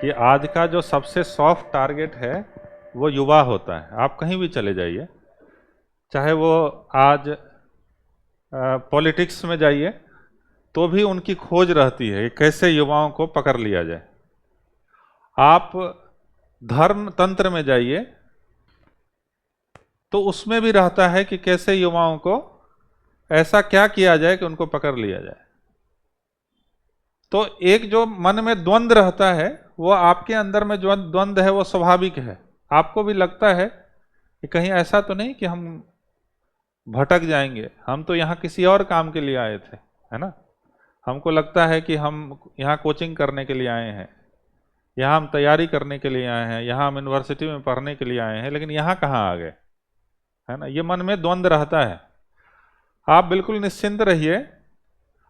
कि आज का जो सबसे सॉफ्ट टारगेट है वो युवा होता है। आप कहीं भी चले जाइए, चाहे वो आज पॉलिटिक्स में जाइए तो भी उनकी खोज रहती है कि कैसे युवाओं को पकड़ लिया जाए। आप धर्म तंत्र में जाइए तो उसमें भी रहता है कि कैसे युवाओं को ऐसा क्या किया जाए कि उनको पकड़ लिया जाए। तो एक जो मन में द्वंद रहता है, वो आपके अंदर में जो द्वंद है वो स्वाभाविक है। आपको भी लगता है कि कहीं ऐसा तो नहीं कि हम भटक जाएंगे, हम तो यहाँ किसी और काम के लिए आए थे, है ना। हमको लगता है कि हम यहाँ कोचिंग करने के लिए आए हैं, यहाँ हम तैयारी करने के लिए आए हैं, यहाँ हम यूनिवर्सिटी में पढ़ने के लिए आए हैं, लेकिन यहाँ कहाँ आ गए, है ना। ये मन में द्वंद रहता है। आप बिल्कुल निश्चिंत रहिए,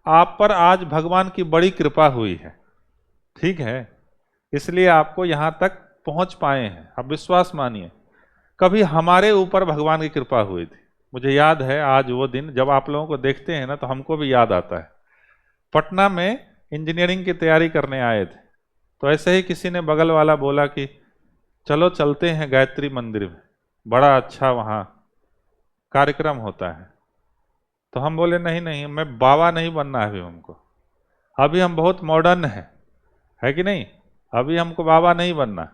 आप पर आज भगवान की बड़ी कृपा हुई है, ठीक है, इसलिए आपको यहाँ तक पहुँच पाए हैं। आप विश्वास मानिए, कभी हमारे ऊपर भगवान की कृपा हुई थी। मुझे याद है आज वो दिन जब आप लोगों को देखते हैं ना तो हमको भी याद आता है। पटना में इंजीनियरिंग की तैयारी करने आए थे, तो ऐसे ही किसी ने बगल वाला बोला कि चलो चलते हैं गायत्री मंदिर में, बड़ा अच्छा वहाँ कार्यक्रम होता है। तो हम बोले नहीं नहीं, मैं बाबा नहीं बनना है अभी हमको, अभी हम बहुत मॉडर्न है कि नहीं, अभी हमको बाबा नहीं बनना।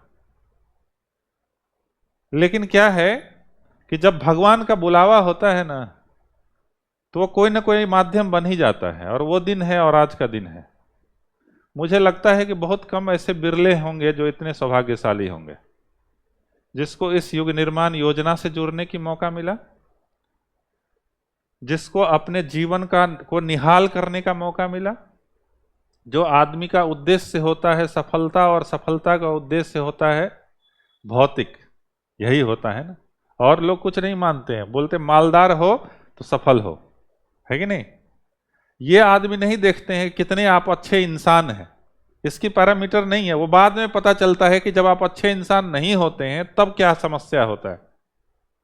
लेकिन क्या है कि जब भगवान का बुलावा होता है ना तो वो कोई ना कोई माध्यम बन ही जाता है, और वो दिन है और आज का दिन है। मुझे लगता है कि बहुत कम ऐसे बिरले होंगे जो इतने सौभाग्यशाली होंगे जिसको इस युग निर्माण योजना से जुड़ने की मौका मिला, जिसको अपने जीवन को निहाल करने का मौका मिला। जो आदमी का उद्देश्य होता है सफलता, और सफलता का उद्देश्य होता है भौतिक, यही होता है ना। और लोग कुछ नहीं मानते हैं, बोलते मालदार हो तो सफल हो, है कि नहीं। ये आदमी नहीं देखते हैं कितने आप अच्छे इंसान हैं, इसकी पैरामीटर नहीं है। वो बाद में पता चलता है कि जब आप अच्छे इंसान नहीं होते हैं तब क्या समस्या होता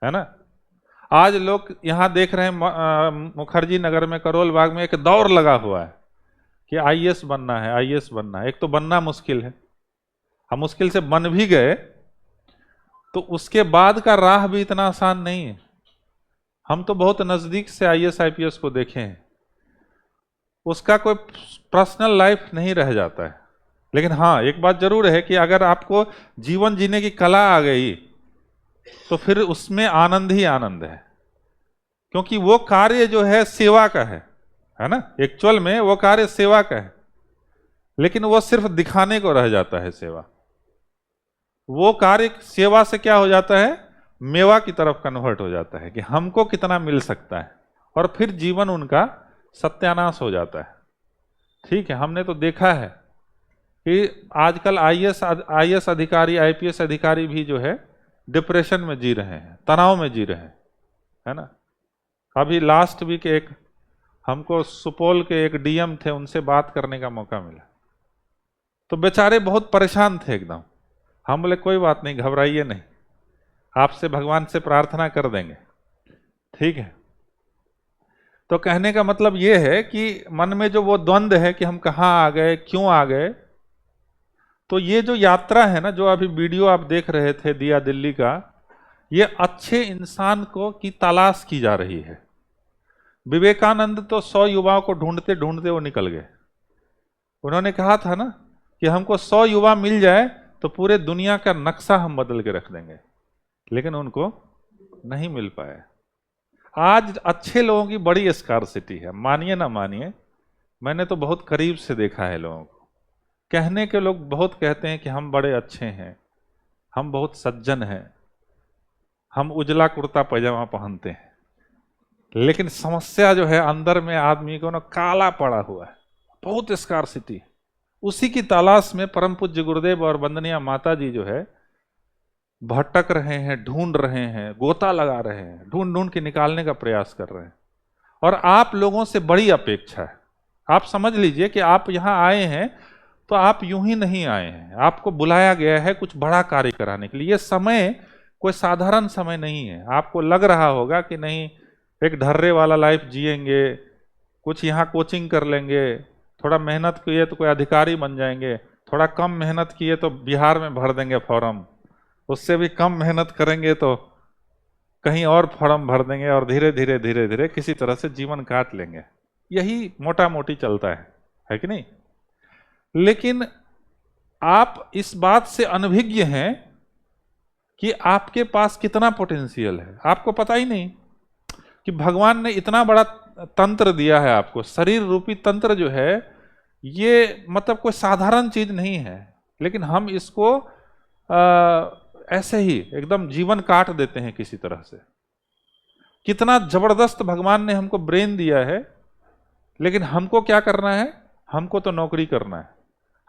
है ना। आज लोग यहाँ देख रहे हैं मुखर्जी नगर में, करोल बाग में एक दौर लगा हुआ है कि आईएएस बनना है, आईएएस बनना है। एक तो बनना मुश्किल है, हम मुश्किल से बन भी गए तो उसके बाद का राह भी इतना आसान नहीं है। हम तो बहुत नजदीक से आईएएस आईपीएस को देखे हैं, उसका कोई पर्सनल लाइफ नहीं रह जाता है। लेकिन हाँ, एक बात जरूर है कि अगर आपको जीवन जीने की कला आ गई तो फिर उसमें आनंद ही आनंद है, क्योंकि वो कार्य जो है सेवा का है ना। एक्चुअल में वो कार्य सेवा का है, लेकिन वो सिर्फ दिखाने को रह जाता है सेवा। वो कार्य सेवा से क्या हो जाता है, मेवा की तरफ कन्वर्ट हो जाता है कि हमको कितना मिल सकता है, और फिर जीवन उनका सत्यानाश हो जाता है। ठीक है, हमने तो देखा है कि आजकल आईएएस अधिकारी, आईपीएस अधिकारी भी जो है डिप्रेशन में जी रहे हैं, तनाव में जी रहे हैं, है ना। अभी लास्ट वीक एक हमको सुपौल के एक डीएम थे, उनसे बात करने का मौका मिला, तो बेचारे बहुत परेशान थे एकदम। हम बोले कोई बात नहीं, घबराइए नहीं, आपसे भगवान से प्रार्थना कर देंगे, ठीक है। तो कहने का मतलब ये है कि मन में जो वो द्वंद है कि हम कहाँ आ गए, क्यों आ गए, तो ये जो यात्रा है ना, जो अभी वीडियो आप देख रहे थे दिया दिल्ली का, ये अच्छे इंसान को की तलाश की जा रही है। विवेकानंद तो 100 युवाओं को ढूंढते ढूंढते वो निकल गए। उन्होंने कहा था ना कि हमको 100 युवा मिल जाए तो पूरे दुनिया का नक्शा हम बदल के रख देंगे, लेकिन उनको नहीं मिल पाया। आज अच्छे लोगों की बड़ी स्कार्सिटी है, मानिए ना मानिए, मैंने तो बहुत करीब से देखा है लोगों को। कहने के लोग बहुत कहते हैं कि हम बड़े अच्छे हैं, हम बहुत सज्जन हैं, हम उजला कुर्ता पैजामा पहनते हैं, लेकिन समस्या जो है अंदर में आदमी को ना काला पड़ा हुआ है, बहुत स्कार्सिटी। उसी की तलाश में परम पूज्य गुरुदेव और वंदनीय माता जी जो है भटक रहे हैं, ढूंढ रहे हैं, गोता लगा रहे हैं, ढूंढ ढूंढ के निकालने का प्रयास कर रहे हैं। और आप लोगों से बड़ी अपेक्षा है। आप समझ लीजिए कि आप यहाँ आए हैं तो आप यूं ही नहीं आए हैं, आपको बुलाया गया है कुछ बड़ा कार्य कराने के लिए। ये समय कोई साधारण समय नहीं है। आपको लग रहा होगा कि नहीं, एक ढर्रे वाला लाइफ जिएंगे, कुछ यहाँ कोचिंग कर लेंगे, थोड़ा मेहनत किए तो कोई अधिकारी बन जाएंगे, थोड़ा कम मेहनत किए तो बिहार में भर देंगे फॉर्म, उससे भी कम मेहनत करेंगे तो कहीं और फॉर्म भर देंगे, और धीरे धीरे धीरे धीरे किसी तरह से जीवन काट लेंगे। यही मोटा मोटी चलता है कि नहीं? लेकिन आप इस बात से अनभिज्ञ हैं कि आपके पास कितना पोटेंशियल है, आपको पता ही नहीं कि भगवान ने इतना बड़ा तंत्र दिया है आपको। शरीर रूपी तंत्र जो है ये मतलब कोई साधारण चीज नहीं है, लेकिन हम इसको ऐसे ही एकदम जीवन काट देते हैं किसी तरह से। कितना जबरदस्त भगवान ने हमको ब्रेन दिया है, लेकिन हमको क्या करना है? हमको तो नौकरी करना है।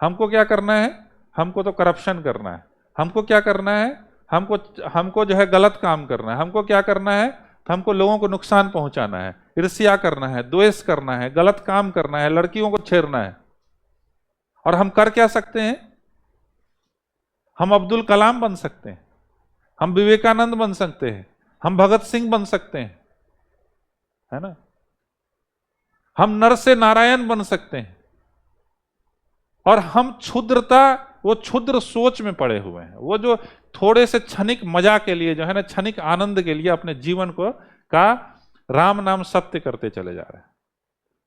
हमको क्या करना है? हमको तो करप्शन करना है। हमको क्या करना है? हमको जो है गलत काम करना है। हमको क्या करना है? हमको लोगों को नुकसान पहुंचाना है, ईर्ष्या करना है, द्वेष करना है, गलत काम करना है, लड़कियों को छेड़ना है। और हम कर क्या सकते हैं? हम अब्दुल कलाम बन सकते हैं, हम विवेकानंद बन सकते हैं, हम भगत सिंह बन सकते हैं, है ना? हम नर से नारायण बन सकते हैं। और हम क्षुद्रता, वो क्षुद्र सोच में पड़े हुए हैं, वो जो थोड़े से क्षणिक मजा के लिए जो है ना, क्षणिक आनंद के लिए अपने जीवन को का राम नाम सत्य करते चले जा रहे हैं।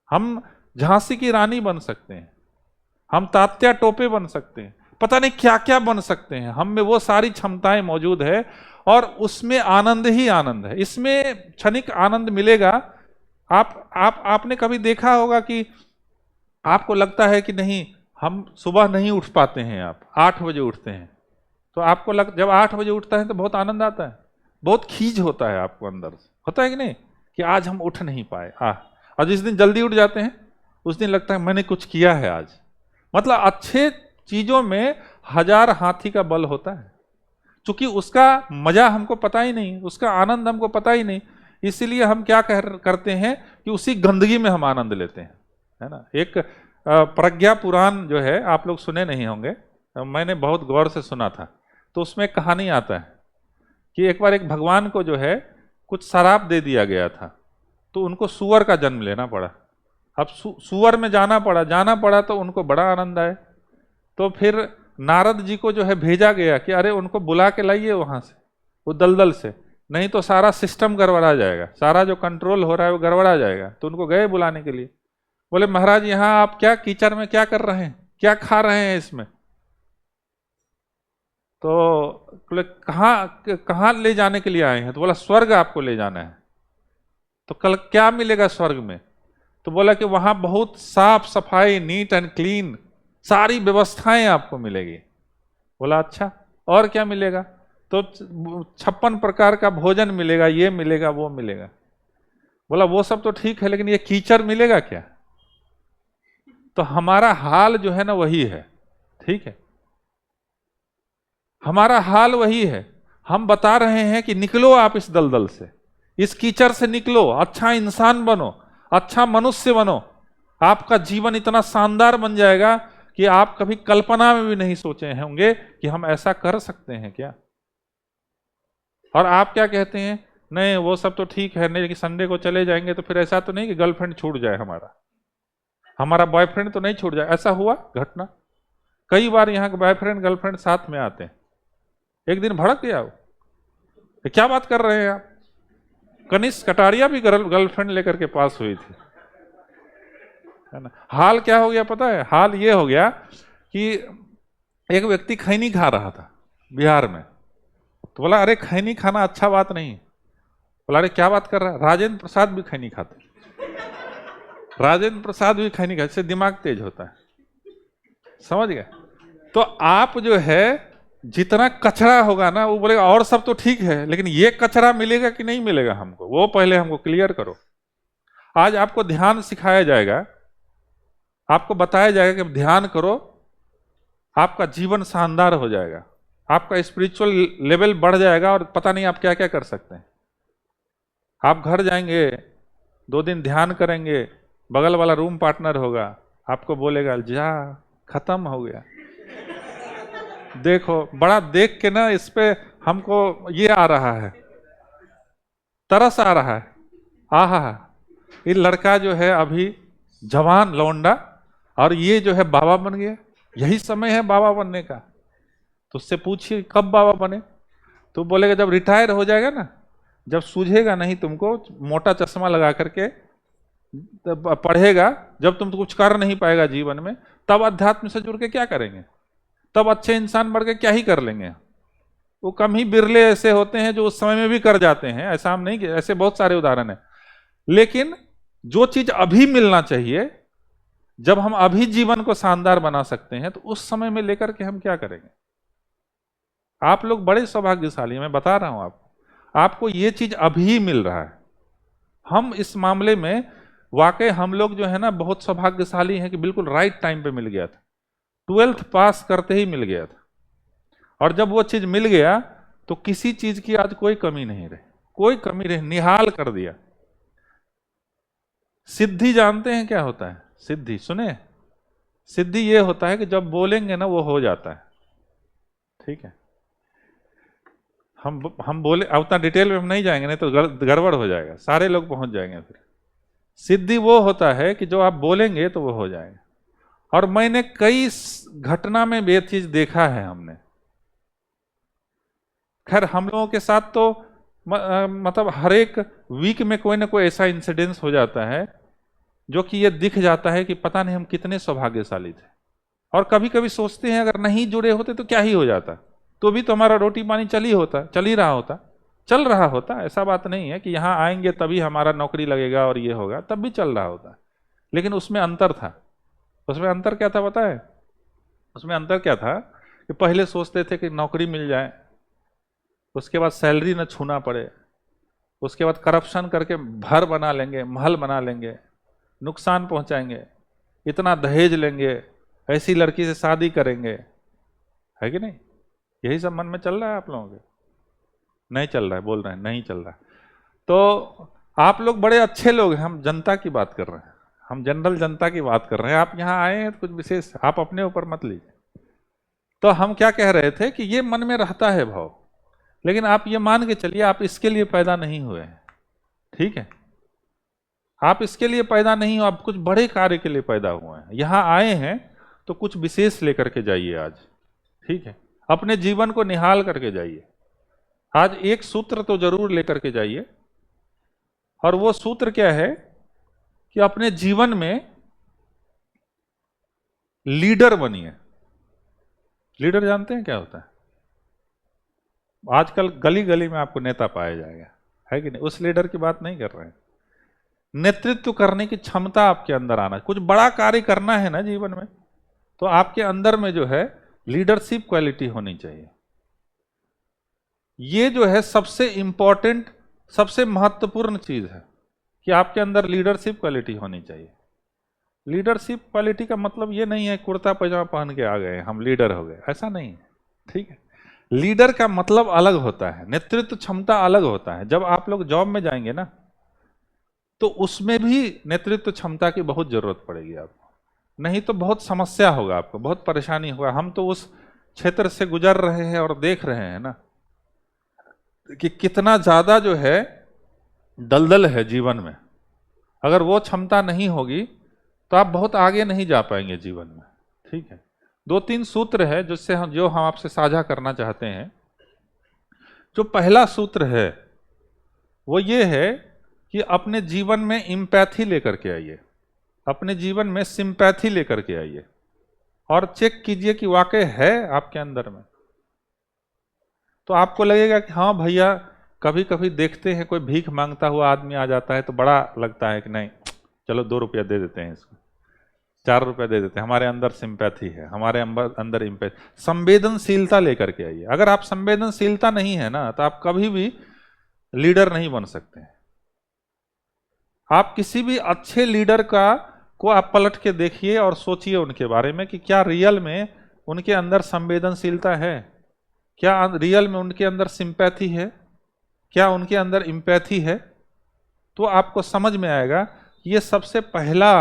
हम झांसी की रानी बन सकते हैं, हम तात्या टोपे बन सकते हैं, पता नहीं क्या क्या बन सकते हैं। हम में वो सारी क्षमताएं मौजूद है और उसमें आनंद ही आनंद है। इसमें क्षणिक आनंद मिलेगा। आपने कभी देखा होगा कि आपको लगता है कि नहीं, हम सुबह नहीं उठ पाते हैं, आप 8 बजे उठते हैं, तो आपको जब 8 बजे उठता है तो बहुत आनंद आता है, बहुत खींच होता है आपको अंदर से, होता है कि नहीं, कि आज हम उठ नहीं पाए। और जिस दिन जल्दी उठ जाते हैं उस दिन लगता है मैंने कुछ किया है आज। मतलब अच्छे चीजों में 1000 हाथी का बल होता है, क्योंकि उसका मजा हमको पता ही नहीं, उसका आनंद हमको पता ही नहीं, इसीलिए हम क्या करते हैं कि उसी गंदगी में हम आनंद लेते हैं, है ना। एक प्रज्ञा पुराण जो है, आप लोग सुने नहीं होंगे, मैंने बहुत गौर से सुना था। तो उसमें एक कहानी आता है कि एक बार एक भगवान को जो है कुछ शराब दे दिया गया था, तो उनको सूअर का जन्म लेना पड़ा। अब सूअर में जाना पड़ा तो उनको बड़ा आनंद आया। तो फिर नारद जी को जो है भेजा गया कि अरे उनको बुला के लाइए वहां से, वो दलदल से, नहीं तो सारा सिस्टम गड़बड़ा जाएगा, सारा जो कंट्रोल हो रहा है वो गड़बड़ा जाएगा। तो उनको गए बुलाने के लिए, बोले महाराज यहाँ आप क्या कीचड़ में क्या कर रहे हैं, क्या खा रहे हैं इसमें? तो बोले कहाँ ले जाने के लिए आए हैं? तो बोला स्वर्ग आपको ले जाना है। तो कल क्या मिलेगा स्वर्ग में? तो बोला कि वहां बहुत साफ सफाई, नीट एंड क्लीन, सारी व्यवस्थाएं आपको मिलेगी। बोला अच्छा, और क्या मिलेगा? तो 56 प्रकार का भोजन मिलेगा, ये मिलेगा, वो मिलेगा। बोला वो सब तो ठीक है, लेकिन ये कीचड़ मिलेगा क्या? तो हमारा हाल जो है ना वही है, ठीक है, हमारा हाल वही है। हम बता रहे हैं कि निकलो आप इस दलदल से, इस कीचड़ से निकलो, अच्छा इंसान बनो, अच्छा मनुष्य बनो। आपका जीवन इतना शानदार बन जाएगा कि आप कभी कल्पना में भी नहीं सोचे होंगे कि हम ऐसा कर सकते हैं क्या। और आप क्या कहते हैं? नहीं वो सब तो ठीक है, नहीं कि संडे को चले जाएंगे तो फिर ऐसा तो नहीं कि गर्लफ्रेंड छूट जाए, हमारा बॉयफ्रेंड तो नहीं छूट जाए। ऐसा हुआ घटना कई बार, यहाँ के बॉयफ्रेंड गर्लफ्रेंड साथ में आते हैं। एक दिन भड़क गया वो, क्या बात कर रहे हैं आप? कनिष्क कटारिया भी गर्लफ्रेंड लेकर के पास हुई थी, है ना। हाल क्या हो गया पता है? हाल ये हो गया कि एक व्यक्ति खैनी खा रहा था बिहार में। तो बोला अरे खैनी खाना अच्छा बात नहीं। बोला अरे क्या बात कर रहा है? राजेंद्र प्रसाद भी खैनी खाते, राजेंद्र प्रसाद भी खैनी खाते, इससे दिमाग तेज होता है, समझ गए? तो आप जो है जितना कचरा होगा ना, वो बोलेगा और सब तो ठीक है, लेकिन ये कचरा मिलेगा कि नहीं मिलेगा हमको, वो पहले हमको क्लियर करो। आज आपको ध्यान सिखाया जाएगा, आपको बताया जाएगा कि ध्यान करो, आपका जीवन शानदार हो जाएगा, आपका स्पिरिचुअल लेवल बढ़ जाएगा और पता नहीं आप क्या क्या कर सकते हैं। आप घर जाएंगे, 2 दिन ध्यान करेंगे, बगल वाला रूम पार्टनर होगा, आपको बोलेगा जा खत्म हो गया। देखो बड़ा देख के ना इस पे हमको ये आ रहा है, तरस आ रहा है, आहा ये लड़का जो है अभी जवान लौंडा और ये जो है बाबा बन गया, यही समय है बाबा बनने का। तो उससे पूछिए कब बाबा बने, तो बोलेगा जब रिटायर हो जाएगा ना, जब सूझेगा नहीं तुमको, मोटा चश्मा लगा करके पढ़ेगा, जब तुम कुछ कर नहीं पाएगा जीवन में, तब अध्यात्म से जुड़ के क्या करेंगे, तब अच्छे इंसान बढ़ के क्या ही कर लेंगे। वो कम ही बिरले ऐसे होते हैं जो उस समय में भी कर जाते हैं, ऐसा हम नहीं, ऐसे बहुत सारे उदाहरण हैं। लेकिन जो चीज अभी मिलना चाहिए, जब हम अभी जीवन को शानदार बना सकते हैं, तो उस समय में लेकर के हम क्या करेंगे। आप लोग बड़े सौभाग्यशाली हैं, मैं बता रहा हूं आपको ये चीज अभी मिल रहा है। हम इस मामले में वाकई हम लोग जो है ना बहुत सौभाग्यशाली हैं कि बिल्कुल राइट टाइम पे मिल गया था, 12th पास करते ही मिल गया था। और जब वो चीज मिल गया तो किसी चीज की आज कोई कमी नहीं रही, कोई कमी रही, निहाल कर दिया। सिद्धि जानते हैं क्या होता है? सिद्धि सुने? सिद्धि ये होता है कि जब बोलेंगे ना वो हो जाता है। ठीक है, हम बोले, अब उतना डिटेल में हम नहीं जाएंगे, नहीं तो गड़बड़ हो जाएगा, सारे लोग पहुंच जाएंगे फिर। सिद्धि वो होता है कि जो आप बोलेंगे तो वो हो जाएगा। और मैंने कई घटना में ये चीज देखा है हमने। खैर हम लोगों के साथ तो मतलब हर एक वीक में कोई ना कोई ऐसा इंसिडेंस हो जाता है जो कि ये दिख जाता है कि पता नहीं हम कितने सौभाग्यशाली थे। और कभी कभी सोचते हैं अगर नहीं जुड़े होते तो क्या ही हो जाता, तो भी तो हमारा रोटी पानी चल ही रहा होता। ऐसा बात नहीं है कि यहाँ आएंगे तभी हमारा नौकरी लगेगा और ये होगा, तब भी चल रहा होता। लेकिन उसमें अंतर था। उसमें अंतर क्या था पता है? उसमें अंतर क्या था कि पहले सोचते थे कि नौकरी मिल जाए, उसके बाद सैलरी न छूना पड़े, उसके बाद करप्शन करके घर बना लेंगे, महल बना लेंगे, नुकसान पहुंचाएंगे, इतना दहेज लेंगे, ऐसी लड़की से शादी करेंगे, है कि नहीं? यही सब मन में चल रहा है आप लोगों के? नहीं चल रहा है, बोल रहे हैं नहीं चल रहा है। तो आप लोग बड़े अच्छे लोग हैं, हम जनता की बात कर रहे हैं, हम जनरल जनता की बात कर रहे हैं। आप यहाँ आए हैं तो कुछ विशेष आप अपने ऊपर मत लीजिए। तो हम क्या कह रहे थे कि ये मन में रहता है भाव, लेकिन आप ये मान के चलिए आप इसके लिए पैदा नहीं हुए हैं। ठीक है, आप इसके लिए पैदा नहीं हो, आप कुछ बड़े कार्य के लिए पैदा हुए हैं। यहां आए हैं तो कुछ विशेष लेकर के जाइए आज। ठीक है, अपने जीवन को निहाल करके जाइए। आज एक सूत्र तो जरूर लेकर के जाइए, और वो सूत्र क्या है कि अपने जीवन में लीडर बनिए। लीडर जानते हैं क्या होता है? आजकल गली गली में आपको नेता पाया जाएगा, है कि नहीं? उस लीडर की बात नहीं कर रहे हैं। नेतृत्व करने की क्षमता आपके अंदर आना, कुछ बड़ा कार्य करना है ना जीवन में, तो आपके अंदर में जो है लीडरशिप क्वालिटी होनी चाहिए। ये जो है सबसे इंपॉर्टेंट, सबसे महत्वपूर्ण चीज है कि आपके अंदर लीडरशिप क्वालिटी होनी चाहिए। लीडरशिप क्वालिटी का मतलब ये नहीं है कुर्ता पजामा पहन के आ गए हम लीडर हो गए, ऐसा नहीं है। ठीक है, लीडर का मतलब अलग होता है, नेतृत्व क्षमता अलग होता है। जब आप लोग जॉब में जाएंगे ना तो उसमें भी नेतृत्व क्षमता की बहुत जरूरत पड़ेगी आपको, नहीं तो बहुत समस्या होगा, आपको बहुत परेशानी होगा। हम तो उस क्षेत्र से गुजर रहे हैं और देख रहे हैं ना कि कितना ज्यादा जो है दलदल है जीवन में। अगर वो क्षमता नहीं होगी तो आप बहुत आगे नहीं जा पाएंगे जीवन में। ठीक है, 2-3 सूत्र है जिससे हम आपसे साझा करना चाहते हैं। जो पहला सूत्र है वो ये है कि अपने जीवन में इम्पैथी लेकर के आइए, अपने जीवन में सिंपैथी लेकर के आइए, और चेक कीजिए कि वाकई है आपके अंदर में। तो आपको लगेगा कि हाँ भैया, कभी कभी देखते हैं कोई भीख मांगता हुआ आदमी आ जाता है तो बड़ा लगता है कि नहीं चलो 2 रुपया दे देते हैं इसको, 4 रुपया दे देते हैं। हमारे अंदर सिंपैथी है, हमारे अंदर इम्पैथी, संवेदनशीलता लेकर के आइए। अगर आप संवेदनशीलता नहीं है ना तो आप कभी भी लीडर नहीं बन सकते हैं। आप किसी भी अच्छे लीडर को आप पलट के देखिए और सोचिए उनके बारे में कि क्या रियल में उनके अंदर संवेदनशीलता है, क्या रियल में उनके अंदर सिंपैथी है, क्या उनके अंदर इम्पैथी है। तो आपको समझ में आएगा कि ये सबसे पहला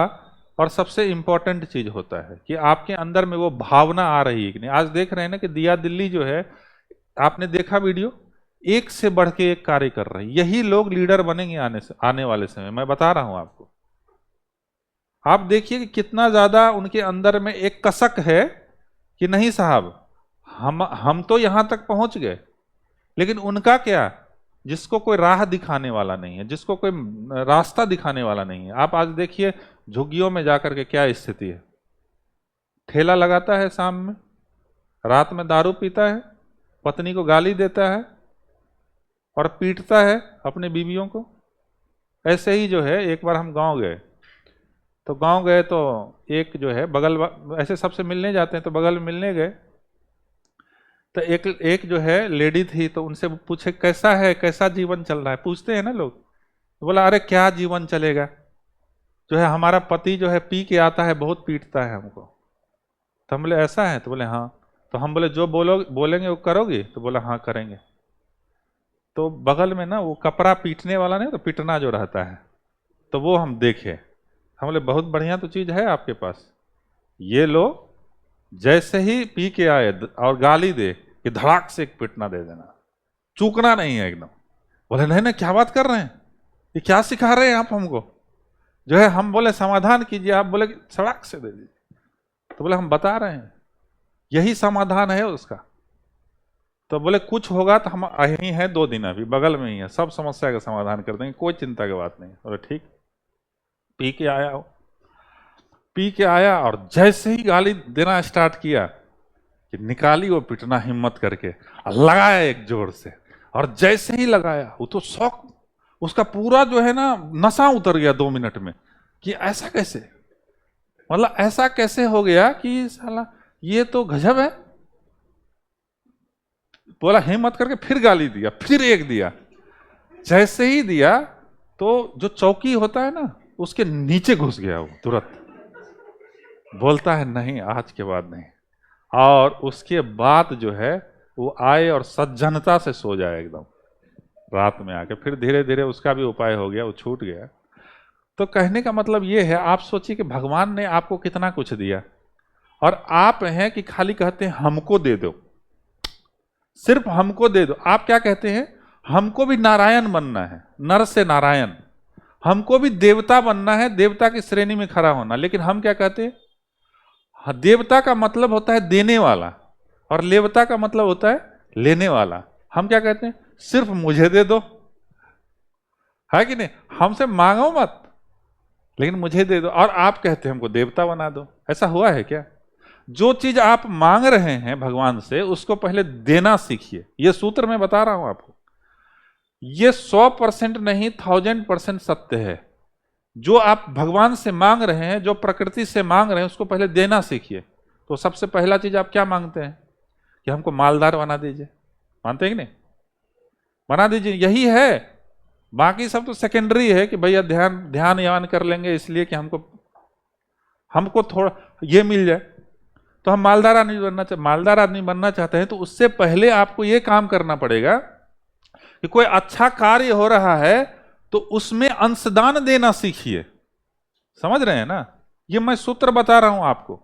और सबसे इंपॉर्टेंट चीज होता है कि आपके अंदर में वो भावना आ रही है कि नहीं। आज देख रहे हैं ना कि दिया दिल्ली जो है, आपने देखा वीडियो, एक से बढ़ के एक कार्य कर रही। यही लोग लीडर बनेंगे आने वाले समय, मैं बता रहा हूं आपको। आप देखिए कि कितना ज्यादा उनके अंदर में एक कसक है कि नहीं साहब, हम तो यहां तक पहुंच गए, लेकिन उनका क्या, जिसको कोई राह दिखाने वाला नहीं है, जिसको कोई रास्ता दिखाने वाला नहीं है। आप आज देखिए झुग्गियों में जाकर के क्या स्थिति है। ठेला लगाता है शाम में, रात में दारू पीता है, पत्नी को गाली देता है और पीटता है अपने बीवियों को। ऐसे ही जो है, एक बार हम गांव गए, तो गांव गए तो एक जो है बगल, ऐसे सबसे मिलने जाते हैं तो बगल में मिलने गए, तो एक जो है लेडी थी, तो उनसे पूछे कैसा है, कैसा जीवन चल रहा है, पूछते हैं ना लोग। तो बोला अरे क्या जीवन चलेगा, जो है हमारा पति जो है पी के आता है, बहुत पीटता है हमको। तो हम बोले ऐसा है, तो बोले हाँ। तो हम बोले जो बोलेंगे वो करोगे, तो बोला हाँ करेंगे। तो बगल में ना वो कपड़ा पीटने वाला नहीं, तो पीटना जो रहता है, तो वो हम देखे। हम बोले बहुत बढ़िया तो चीज है आपके पास, ये लो। जैसे ही पी के आए और गाली दे कि धड़ाक से एक पिटना दे देना, चूकना नहीं है एकदम। बोले नहीं नहीं क्या बात कर रहे हैं, ये क्या सिखा रहे हैं आप हमको, जो है। हम बोले समाधान कीजिए, आप बोले सड़क से दे दीजिए। तो बोले हम बता रहे हैं, यही समाधान है उसका। तो बोले कुछ होगा तो हम यहीं हैं 2 दिन, अभी बगल में ही है, सब समस्या का समाधान कर देंगे, कोई चिंता की बात नहीं। बोले ठीक। पी के आया हो, पी के आया और जैसे ही गाली देना स्टार्ट किया कि निकाली वो पिटना हिम्मत करके, लगाया एक जोर से। और जैसे ही लगाया, वो तो शौक, उसका पूरा जो है ना नशा उतर गया 2 मिनट में, कि ऐसा कैसे, मतलब ऐसा कैसे हो गया कि साला ये तो गजब है। बोला हिम्मत करके फिर गाली दिया, फिर एक दिया। जैसे ही दिया तो जो चौकी होता है ना, उसके नीचे घुस गया वो तुरंत। बोलता है नहीं आज के बाद नहीं। और उसके बाद जो है वो आए और सज्जनता से सो जाए एकदम रात में आके। फिर धीरे धीरे उसका भी उपाय हो गया, वो छूट गया। तो कहने का मतलब ये है, आप सोचिए कि भगवान ने आपको कितना कुछ दिया, और आप हैं कि खाली कहते हैं हमको दे दो, सिर्फ हमको दे दो। आप क्या कहते हैं, हमको भी नारायण बनना है, नर से नारायण, हमको भी देवता बनना है, देवता की श्रेणी में खड़ा होना। लेकिन हम क्या कहते हैं, देवता का मतलब होता है देने वाला, और लेवता का मतलब होता है लेने वाला। हम क्या कहते हैं, सिर्फ मुझे दे दो, है कि नहीं, हमसे मांगो मत, लेकिन मुझे दे दो। और आप कहते हैं हमको देवता बना दो। ऐसा हुआ है क्या? जो चीज आप मांग रहे हैं भगवान से, उसको पहले देना सीखिए। यह सूत्र मैं बता रहा हूं आपको, यह 100% नहीं 1000% सत्य है। जो आप भगवान से मांग रहे हैं, जो प्रकृति से मांग रहे हैं, उसको पहले देना सीखिए। तो सबसे पहला चीज आप क्या मांगते हैं कि हमको मालदार बना दीजिए, मानते हैं कि नहीं, बना दीजिए, यही है। बाकी सब तो सेकेंडरी है कि भैया ध्यान यान कर लेंगे इसलिए कि हमको थोड़ा ये मिल जाए, तो हम मालदार आदमी बनना चाहते हैं। तो उससे पहले आपको ये काम करना पड़ेगा कि कोई अच्छा कार्य हो रहा है तो उसमें अंशदान देना सीखिए। समझ रहे हैं ना, ये मैं सूत्र बता रहा हूं आपको।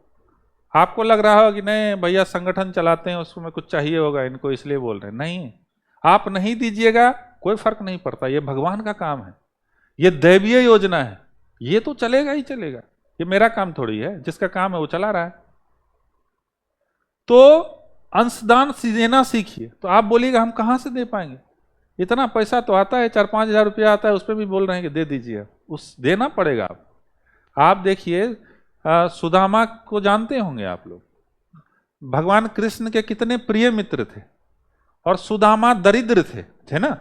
आपको लग रहा हो कि नहीं भैया संगठन चलाते हैं, उसमें कुछ चाहिए होगा इनको इसलिए बोल रहे हैं, नहीं। आप नहीं दीजिएगा कोई फर्क नहीं पड़ता, ये भगवान का काम है, ये दैवीय योजना है, ये तो चलेगा ही चलेगा। ये मेरा काम थोड़ी है, जिसका काम है वो चला रहा है। तो अंशदान देना सीखिए। तो आप बोलिएगा हम कहां से दे पाएंगे, इतना पैसा तो आता है, 4-5 हजार रुपया आता है, उस पर भी बोल रहे हैं कि दे दीजिए। उस देना पड़ेगा। आप देखिए सुदामा को जानते होंगे आप लोग, भगवान कृष्ण के कितने प्रिय मित्र थे, और सुदामा दरिद्र थे ना।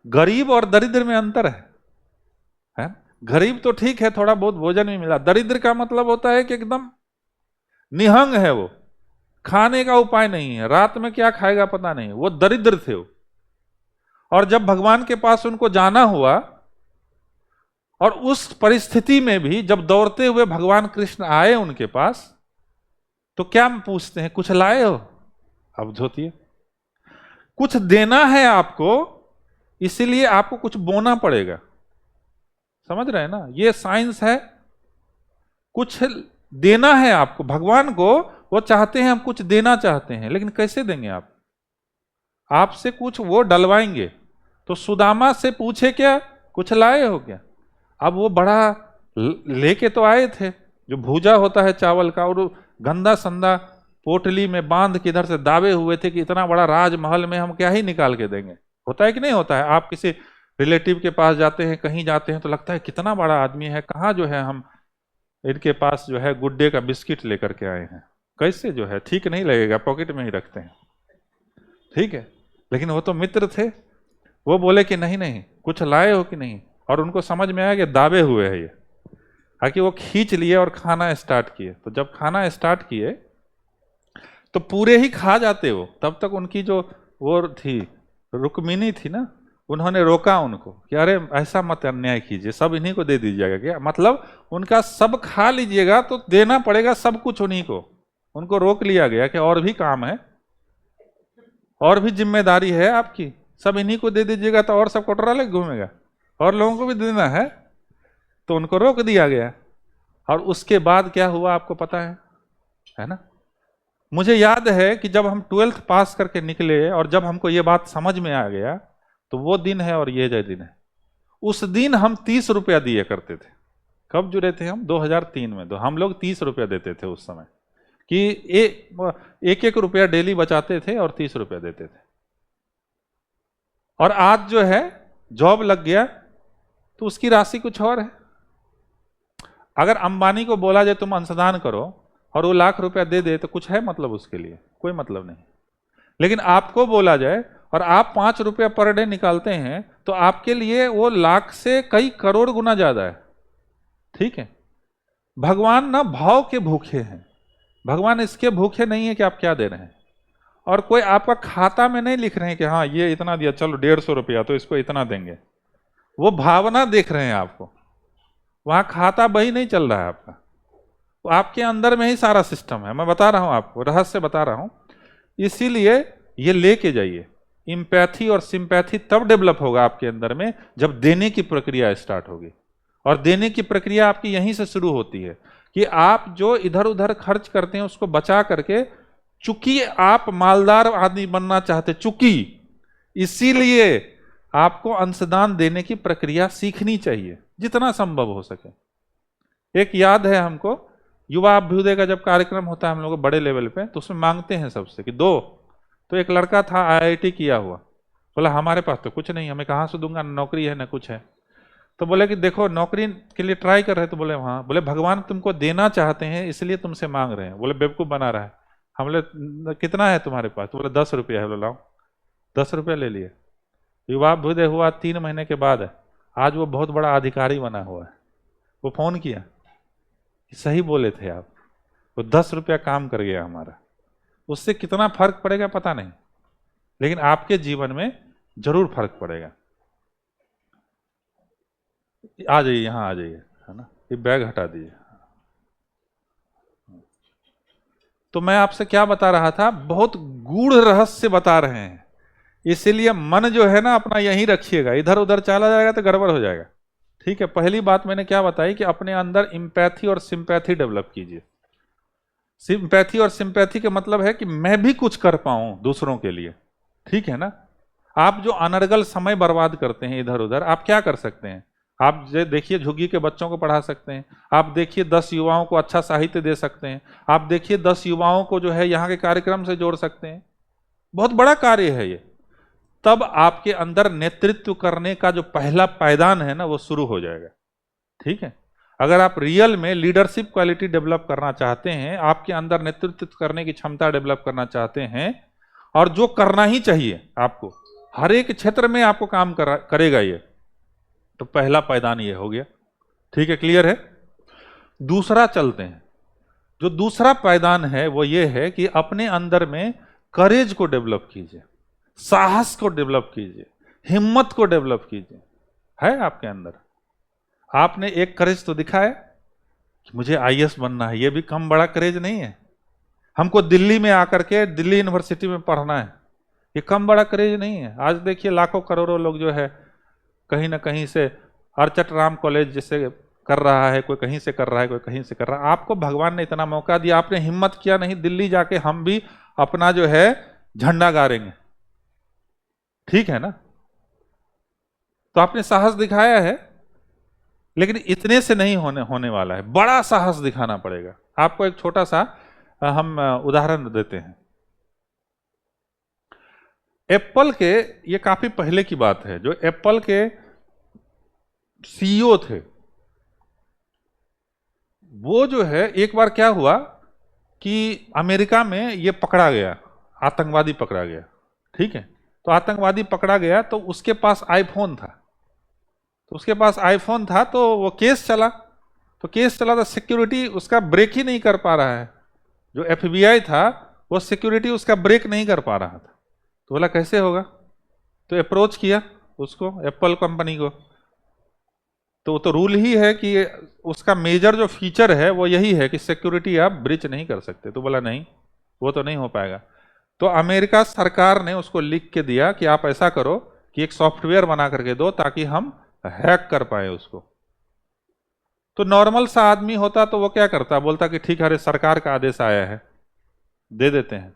गरीब और दरिद्र में अंतर है? गरीब तो ठीक है, थोड़ा बहुत भोजन भी मिला, दरिद्र का मतलब होता है कि एकदम निहंग है, वो खाने का उपाय नहीं है, रात में क्या खाएगा पता नहीं, वो दरिद्र थे वो। और जब भगवान के पास उनको जाना हुआ, और उस परिस्थिति में भी जब दौड़ते हुए भगवान कृष्ण आए उनके पास, तो क्या पूछते हैं, कुछ लाए हो? अब धोतिए, कुछ देना है आपको, इसीलिए आपको कुछ बोना पड़ेगा। समझ रहे हैं ना, ये साइंस है। कुछ देना है आपको, भगवान को वो चाहते हैं, हम कुछ देना चाहते हैं, लेकिन कैसे देंगे आप? आपसे कुछ वो डलवाएंगे। तो सुदामा से पूछे क्या कुछ लाए हो क्या? अब वो बड़ा लेके तो आए थे, जो भूजा होता है चावल का, और गंदा संदा पोटली में बांध के इधर से दाबे हुए थे कि इतना बड़ा राजमहल में हम क्या ही निकाल के देंगे। होता है कि नहीं होता है? आप किसी रिलेटिव के पास जाते हैं, कहीं जाते हैं तो लगता है कितना बड़ा आदमी है, कहाँ जो है हम इनके पास जो है गुड्डे का बिस्किट लेकर के आए हैं, कैसे जो है ठीक नहीं लगेगा, पॉकेट में ही रखते हैं, ठीक है। लेकिन वो तो मित्र थे, वो बोले कि नहीं नहीं कुछ लाए हो कि नहीं, और उनको समझ में आया कि दाबे हुए है ये, ताकि वो खींच लिए और खाना स्टार्ट किए। तो जब खाना स्टार्ट किए तो पूरे ही खा जाते वो, तब तक उनकी जो वो थी रुक्मिणी थी ना, उन्होंने रोका उनको कि अरे ऐसा मत अन्याय कीजिए, सब इन्हीं को दे दीजिएगा। क्या मतलब? उनका सब खा लीजिएगा तो देना पड़ेगा सब कुछ उन्हीं को। उनको रोक लिया गया कि और भी काम है, और भी जिम्मेदारी है आपकी, सब इन्हीं को दे दीजिएगा तो और सब कटोरा लेके घूमेगा, और लोगों को भी देना है। तो उनको रोक दिया गया। और उसके बाद क्या हुआ आपको पता है ना? मुझे याद है कि जब हम 12th पास करके निकले और जब हमको ये बात समझ में आ गया, तो वो दिन है और ये जो दिन है, उस दिन हम 30 रुपया दिए करते थे। कब जुड़े थे हम? 2003 में। तो हम लोग 30 रुपया देते थे उस समय, कि एक एक रुपया डेली बचाते थे और 30 रुपया देते थे। और आज जो है जॉब लग गया तो उसकी राशि कुछ और है। अगर अंबानी को बोला जाए तुम अंशदान करो और वो लाख रुपया दे दे तो कुछ है मतलब उसके लिए? कोई मतलब नहीं। लेकिन आपको बोला जाए और आप 5 रुपया पर डे निकालते हैं तो आपके लिए वो लाख से कई करोड़ गुना ज्यादा है, ठीक है। भगवान ना भाव के भूखे हैं, भगवान इसके भूखे नहीं है कि आप क्या दे रहे हैं, और कोई आपका खाता में नहीं लिख रहे हैं कि हाँ ये इतना दिया, चलो 150 रुपया तो इसको इतना देंगे। वो भावना देख रहे हैं आपको, वहां खाता बही नहीं चल रहा है आपका, तो आपके अंदर में ही सारा सिस्टम है। मैं बता रहा हूं आपको, रहस्य बता रहा हूं। इसीलिए ये लेके जाइए। इम्पैथी और सिंपैथी तब डेवलप होगा आपके अंदर में जब देने की प्रक्रिया स्टार्ट होगी। और देने की प्रक्रिया आपकी यहीं से शुरू होती है कि आप जो इधर उधर खर्च करते हैं उसको बचा करके, चूंकि आप मालदार आदमी बनना चाहते, चूंकि इसीलिए आपको अंशदान देने की प्रक्रिया सीखनी चाहिए जितना संभव हो सके। एक याद है हमको, युवा अभ्युदय का जब कार्यक्रम होता है हम लोग बड़े लेवल पे, तो उसमें मांगते हैं सबसे कि दो। तो एक लड़का था IIT किया हुआ, बोला हमारे पास तो कुछ नहीं, हमें कहाँ से दूंगा, नौकरी है ना कुछ है। तो बोले कि देखो नौकरी के लिए ट्राई कर रहे हैं, तो बोले हाँ। बोले भगवान तुमको देना चाहते हैं इसलिए तुमसे मांग रहे हैं। बोले बेवकूफ़ बना रहा है। हम बोले कितना है तुम्हारे पास? तो बोले 10 रुपया है। बोले लाओ, 10 रुपया ले लिए। युवा अभ्युदय हुआ 3 महीने के बाद, आज वो बहुत बड़ा अधिकारी बना हुआ है। वो फोन किया, सही बोले थे आप, वो 10 रुपया काम कर गया हमारा। उससे कितना फर्क पड़ेगा पता नहीं, लेकिन आपके जीवन में जरूर फर्क पड़ेगा। आ जाइए, यहाँ आ जाइए, है ना, ये बैग हटा दीजिए। तो मैं आपसे क्या बता रहा था, बहुत गूढ़ रहस्य बता रहे हैं। इसीलिए मन जो है ना अपना यहीं रखिएगा, इधर उधर चला जाएगा तो गड़बड़ हो जाएगा, ठीक है। पहली बात मैंने क्या बताई कि अपने अंदर इम्पैथी और सिंपैथी डेवलप कीजिए। सिंपैथी और सिंपैथी का मतलब है कि मैं भी कुछ कर पाऊं दूसरों के लिए, ठीक है ना। आप जो अनर्गल समय बर्बाद करते हैं इधर उधर, आप क्या कर सकते हैं? आप देखिए झुग्गी के बच्चों को पढ़ा सकते हैं, आप देखिए 10 युवाओं को अच्छा साहित्य दे सकते हैं, आप देखिए 10 युवाओं को जो है यहाँ के कार्यक्रम से जोड़ सकते हैं। बहुत बड़ा कार्य है ये। तब आपके अंदर नेतृत्व करने का जो पहला पायदान है ना वो शुरू हो जाएगा, ठीक है। अगर आप रियल में लीडरशिप क्वालिटी डेवलप करना चाहते हैं, आपके अंदर नेतृत्व करने की क्षमता डेवलप करना चाहते हैं, और जो करना ही चाहिए आपको, हर एक क्षेत्र में आपको काम करेगा ये, तो पहला पायदान ये हो गया, ठीक है। क्लियर है? दूसरा चलते हैं। जो दूसरा पायदान है वो ये है कि अपने अंदर में करेज को डेवलप कीजिए, साहस को डेवलप कीजिए, हिम्मत को डेवलप कीजिए। है आपके अंदर? आपने एक करेज तो दिखाया कि मुझे IAS बनना है, ये भी कम बड़ा करेज नहीं है। हमको दिल्ली में आकर के दिल्ली यूनिवर्सिटी में पढ़ना है, ये कम बड़ा करेज नहीं है। आज देखिए लाखों करोड़ों लोग जो है कहीं ना कहीं से, अर्चट राम कॉलेज जैसे कर रहा है, कोई कहीं से कर रहा है, कोई कहीं से कर रहा है। आपको भगवान ने इतना मौका दिया, आपने हिम्मत किया नहीं दिल्ली जाके हम भी अपना जो है झंडा गाड़ेंगे, ठीक है ना। तो आपने साहस दिखाया है, लेकिन इतने से नहीं होने वाला है, बड़ा साहस दिखाना पड़ेगा आपको। एक छोटा सा हम उदाहरण देते हैं। एप्पल के, ये काफी पहले की बात है, जो एप्पल के सीईओ थे, वो जो है एक बार क्या हुआ कि अमेरिका में ये पकड़ा गया, आतंकवादी पकड़ा गया, ठीक है। तो आतंकवादी पकड़ा गया तो उसके पास आईफोन था, तो वो केस चला, तो सिक्योरिटी उसका ब्रेक ही नहीं कर पा रहा है। जो एफबीआई था वो सिक्योरिटी उसका ब्रेक नहीं कर पा रहा था। तो बोला कैसे होगा, तो अप्रोच किया उसको, एप्पल कंपनी को। तो रूल ही है कि उसका मेजर जो फीचर है वो यही है कि सिक्योरिटी आप ब्रीच नहीं कर सकते। तो बोला नहीं, वो तो नहीं हो पाएगा। तो अमेरिका सरकार ने उसको लिख के दिया कि आप ऐसा करो कि एक सॉफ्टवेयर बना करके दो ताकि हम हैक कर पाए उसको। तो नॉर्मल सा आदमी होता तो वो क्या करता, बोलता कि ठीक है, अरे सरकार का आदेश आया है, दे देते हैं।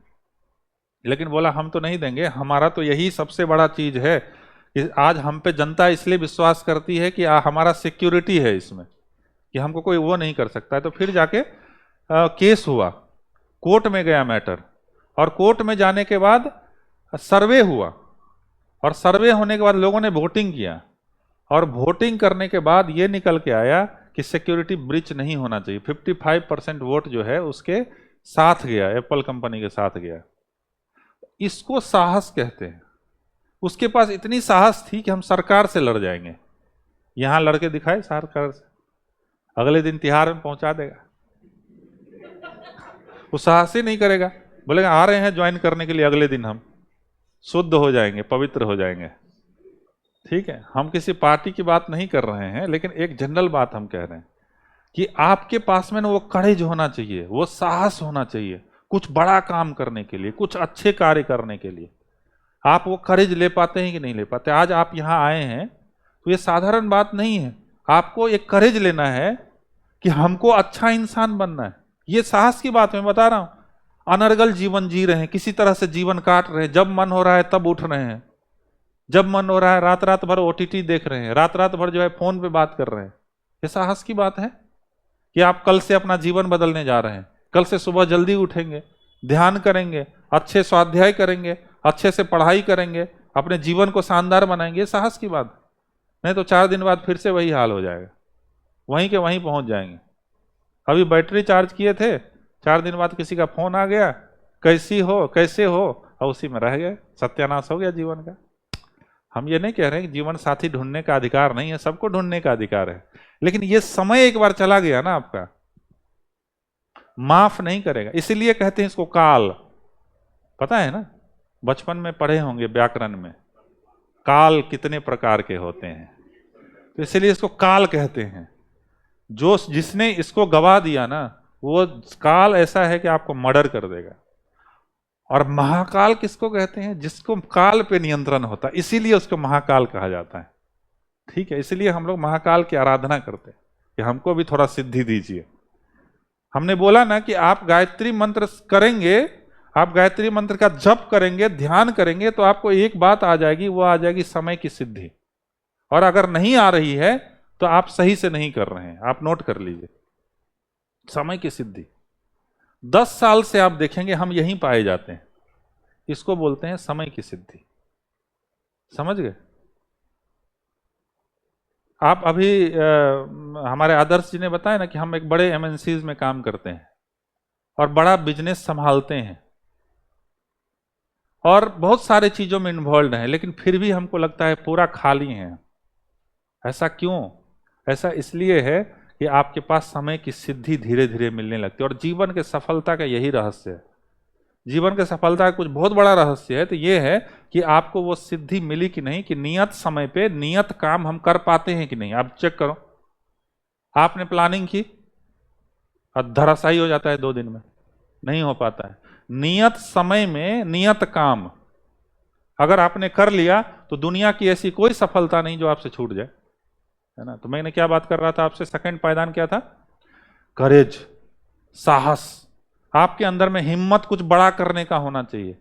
लेकिन बोला हम तो नहीं देंगे, हमारा तो यही सबसे बड़ा चीज है कि आज हम पे जनता इसलिए विश्वास करती है कि हमारा सिक्योरिटी है इसमें, कि हमको कोई वो नहीं कर सकता है। तो फिर जाके केस हुआ, कोर्ट में गया मैटर, और कोर्ट में जाने के बाद सर्वे हुआ, और सर्वे होने के बाद लोगों ने वोटिंग किया, और वोटिंग करने के बाद ये निकल के आया कि सिक्योरिटी ब्रीच नहीं होना चाहिए। 55% वोट जो है उसके साथ गया, एप्पल कंपनी के साथ गया। इसको साहस कहते हैं। उसके पास इतनी साहस थी कि हम सरकार से लड़ जाएंगे, यहां लड़के दिखाए सरकार से, अगले दिन तिहार में पहुंचा देगा। वो साहस ही नहीं करेगा, बोलेगा आ रहे हैं ज्वाइन करने के लिए, अगले दिन हम शुद्ध हो जाएंगे, पवित्र हो जाएंगे। ठीक है, हम किसी पार्टी की बात नहीं कर रहे हैं, लेकिन एक जनरल बात हम कह रहे हैं कि आपके पास में ना वो करेज होना चाहिए, वो साहस होना चाहिए कुछ बड़ा काम करने के लिए, कुछ अच्छे कार्य करने के लिए। आप वो करेज ले पाते हैं कि नहीं ले पाते? आज आप यहां आए हैं तो ये साधारण बात नहीं है। आपको एक करेज लेना है कि हमको अच्छा इंसान बनना है। ये साहस की बात मैं बता रहा हूं। अनर्गल जीवन जी रहे हैं, किसी तरह से जीवन काट रहे हैं, जब मन हो रहा है तब उठ रहे हैं, जब मन हो रहा है रात रात भर ओटीटी देख रहे हैं, रात रात भर जो है फोन पे बात कर रहे हैं। ये साहस की बात है कि आप कल से अपना जीवन बदलने जा रहे हैं। कल से सुबह जल्दी उठेंगे, ध्यान करेंगे, अच्छे स्वाध्याय करेंगे, अच्छे से पढ़ाई करेंगे, अपने जीवन को शानदार बनाएंगे। ये साहस की बात। नहीं तो 4 दिन बाद फिर से वही हाल हो जाएगा, वहीं के वहीं पहुंच जाएंगे। अभी बैटरी चार्ज किए थे, 4 दिन बाद किसी का फोन आ गया, कैसी हो, कैसे हो, और उसी में रह गए, सत्यानाश हो गया जीवन का। हम ये नहीं कह रहे हैं कि जीवन साथी ढूंढने का अधिकार नहीं है, सबको ढूंढने का अधिकार है, लेकिन ये समय एक बार चला गया ना आपका, माफ नहीं करेगा। इसीलिए कहते हैं इसको काल। पता है ना, बचपन में पढ़े होंगे व्याकरण में, काल कितने प्रकार के होते हैं, तो इसलिए इसको काल कहते हैं। जो जिसने इसको गवा दिया ना, वो काल ऐसा है कि आपको मर्डर कर देगा। और महाकाल किसको कहते हैं? जिसको काल पे नियंत्रण होता है, इसीलिए उसको महाकाल कहा जाता है। ठीक है, इसलिए हम लोग महाकाल की आराधना करते हैं कि हमको भी थोड़ा सिद्धि दीजिए। हमने बोला ना कि आप गायत्री मंत्र करेंगे, आप गायत्री मंत्र का जप करेंगे, ध्यान करेंगे, तो आपको एक बात आ जाएगी, वो आ जाएगी समय की सिद्धि। और अगर नहीं आ रही है तो आप सही से नहीं कर रहे हैं। आप नोट कर लीजिए, समय की सिद्धि 10 साल से आप देखेंगे हम यहीं पाए जाते हैं। इसको बोलते हैं समय की सिद्धि। समझ गए? आप अभी हमारे आदर्श जी ने बताया ना कि हम एक बड़े एमएनसीज में काम करते हैं और बड़ा बिजनेस संभालते हैं और बहुत सारे चीजों में इन्वॉल्व हैं, लेकिन फिर भी हमको लगता है पूरा खाली है। ऐसा क्यों? ऐसा इसलिए है कि आपके पास समय की सिद्धि धीरे धीरे मिलने लगती है। और जीवन के सफलता का यही रहस्य है। जीवन के सफलता का कुछ बहुत बड़ा रहस्य है, तो यह है कि आपको वो सिद्धि मिली कि नहीं, कि नियत समय पे नियत काम हम कर पाते हैं कि नहीं। आप चेक करो, आपने प्लानिंग की और धराशायी हो जाता है 2 दिन में, नहीं हो पाता है। नियत समय में नियत काम अगर आपने कर लिया तो दुनिया की ऐसी कोई सफलता नहीं जो आपसे छूट जाए, है ना। तो मैंने क्या बात कर रहा था आपसे, सेकंड पायदान क्या था? करेज, साहस। आपके अंदर में हिम्मत कुछ बड़ा करने का होना चाहिए,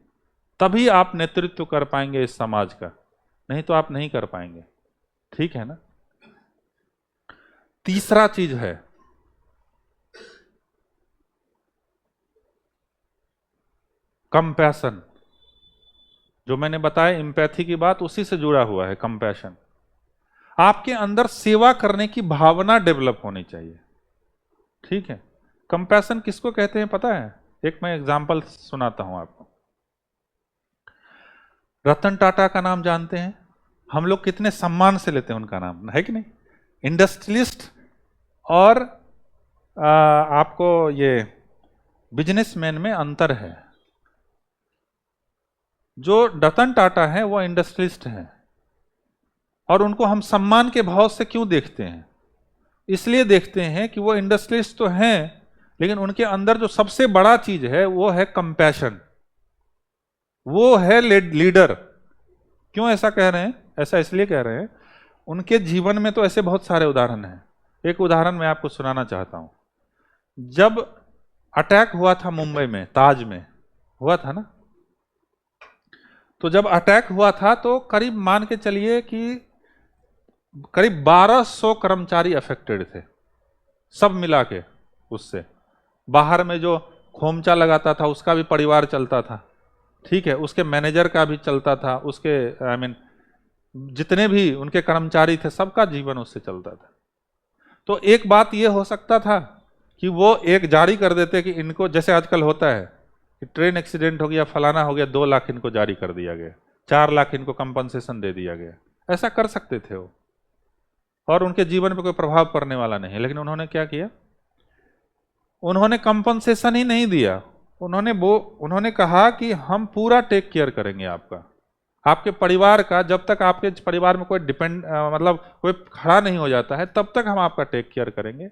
तभी आप नेतृत्व कर पाएंगे इस समाज का, नहीं तो आप नहीं कर पाएंगे। ठीक है ना। तीसरा चीज है कंपैशन, जो मैंने बताया एम्पैथी की बात उसी से जुड़ा हुआ है कंपैशन। आपके अंदर सेवा करने की भावना डेवलप होनी चाहिए, ठीक है। कंपैशन किसको कहते हैं पता है? एक मैं एग्जांपल सुनाता हूं आपको। रतन टाटा का नाम जानते हैं? हम लोग कितने सम्मान से लेते हैं उनका नाम, है कि नहीं? इंडस्ट्रियलिस्ट और आपको ये बिजनेसमैन में अंतर है। जो रतन टाटा है वो इंडस्ट्रियलिस्ट हैं, और उनको हम सम्मान के भाव से क्यों देखते हैं? इसलिए देखते हैं कि वो इंडस्ट्रियलिस्ट तो हैं, लेकिन उनके अंदर जो सबसे बड़ा चीज है वो है कंपैशन, वो है लीडर। क्यों ऐसा कह रहे हैं? ऐसा इसलिए कह रहे हैं, उनके जीवन में तो ऐसे बहुत सारे उदाहरण हैं। एक उदाहरण मैं आपको सुनाना चाहता हूं। जब अटैक हुआ था मुंबई में, ताज में हुआ था ना, तो जब अटैक हुआ था तो करीब मान के चलिए कि करीब 1200 कर्मचारी अफेक्टेड थे, सब मिला के। उससे बाहर में जो खोमचा लगाता था उसका भी परिवार चलता था, ठीक है, उसके मैनेजर का भी चलता था, उसके जितने भी उनके कर्मचारी थे सबका जीवन उससे चलता था। तो एक बात ये हो सकता था कि वो एक जारी कर देते कि इनको, जैसे आजकल होता है कि ट्रेन एक्सीडेंट हो गया, फलाना हो गया, 2 लाख इनको जारी कर दिया गया, 4 लाख इनको कंपनसेशन दे दिया गया। ऐसा कर सकते थे वो, और उनके जीवन पर कोई प्रभाव पड़ने वाला नहीं है। लेकिन उन्होंने क्या किया? उन्होंने कंपनसेशन ही नहीं दिया, उन्होंने कहा कि हम पूरा टेक केयर करेंगे आपका, आपके परिवार का। जब तक आपके परिवार में कोई मतलब कोई खड़ा नहीं हो जाता है तब तक हम आपका टेक केयर करेंगे,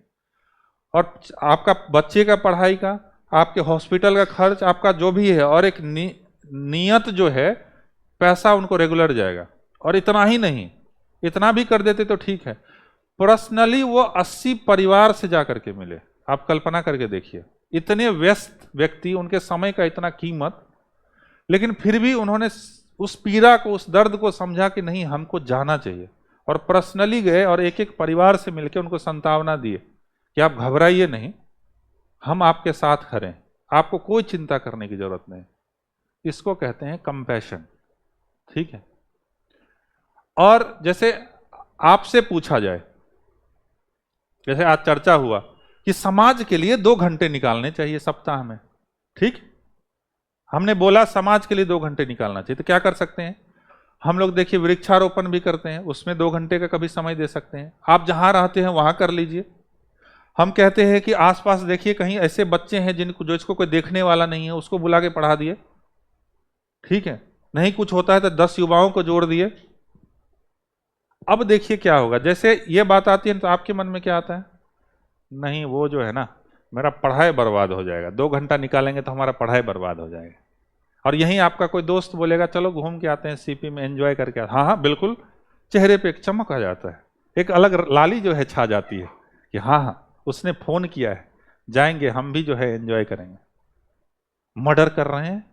और आपका बच्चे का पढ़ाई का, आपके हॉस्पिटल का खर्च, आपका जो भी है, और एक नियत जो है पैसा उनको रेगुलर जाएगा। और इतना ही नहीं, इतना भी कर देते तो ठीक है, पर्सनली वो 80 परिवार से जाकर के मिले। आप कल्पना करके देखिए, इतने व्यस्त व्यक्ति, उनके समय का इतना कीमत, लेकिन फिर भी उन्होंने उस पीड़ा को, उस दर्द को समझा कि नहीं, हमको जाना चाहिए, और पर्सनली गए और एक एक परिवार से मिलकर उनको सांत्वना दिए कि आप घबराइए नहीं, हम आपके साथ खड़े हैं, आपको कोई चिंता करने की जरूरत नहीं। इसको कहते हैं कंपैशन, ठीक है। और जैसे आपसे पूछा जाए, जैसे आज चर्चा हुआ कि समाज के लिए 2 घंटे निकालने चाहिए सप्ताह में, ठीक, हमने बोला समाज के लिए 2 घंटे निकालना चाहिए, तो क्या कर सकते हैं हम लोग? देखिए, वृक्षारोपण भी करते हैं, उसमें 2 घंटे का कभी समय दे सकते हैं। आप जहां रहते हैं वहां कर लीजिए। हम कहते हैं कि आसपास देखिए, कहीं ऐसे बच्चे हैं जिसको कोई देखने वाला नहीं है, उसको बुला के पढ़ा दिए, ठीक है। नहीं कुछ होता है तो 10 युवाओं को जोड़ दिए। अब देखिए क्या होगा। जैसे ये बात आती है तो आपके मन में क्या आता है? नहीं, वो जो है ना, मेरा पढ़ाई बर्बाद हो जाएगा, 2 घंटा निकालेंगे तो हमारा पढ़ाई बर्बाद हो जाएगा। और यहीं आपका कोई दोस्त बोलेगा चलो घूम के आते हैं सीपी में, एंजॉय करके आते हैं। हाँ हाँ बिल्कुल, चेहरे पे एक चमक आ जाता है, एक अलग लाली जो है छा जाती है कि हाँ हाँ उसने फोन किया है, जाएंगे हम भी जो है एंजॉय करेंगे। मर्डर कर रहे हैं